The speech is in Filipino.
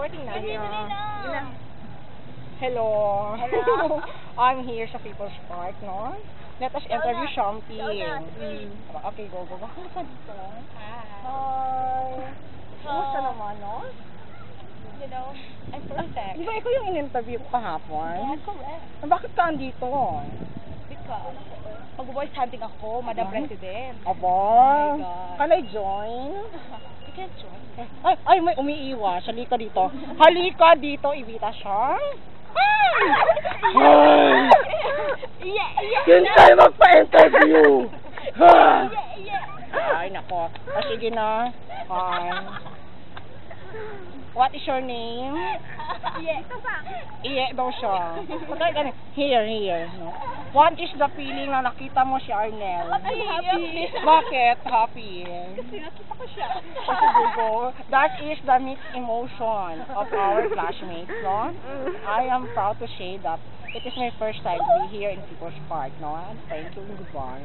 Recording na. Hindi na. Hello. Hello. I'm here sa People's Park, no? Let us interview something. Okay, go. Halika dito. Hi. Kumusta naman, no? You know, I'm perfect. Di ba ikaw yung in-interview ko kahapon? Yeah, correct. Bakit ka andito? Because, mag-voice hunting ako, Madam President. Aba. Oh my God. Can I join? You can join. Ay, may umiiwas. Halika dito. Halika dito, Ibita siya. Hi! Yan tayo magpa-interview! Ay, nako. Sige na. What is your name? Iye daw siya. Here. What is the feeling na nakita mo si Arnel? I'm happy. Bakit happy? Kasi nakita ko siya. Kasi Google, that is the mixed emotion of our classmates, no? I am proud to say that it is my first time to be here in People's Park, no? Thank you and goodbye.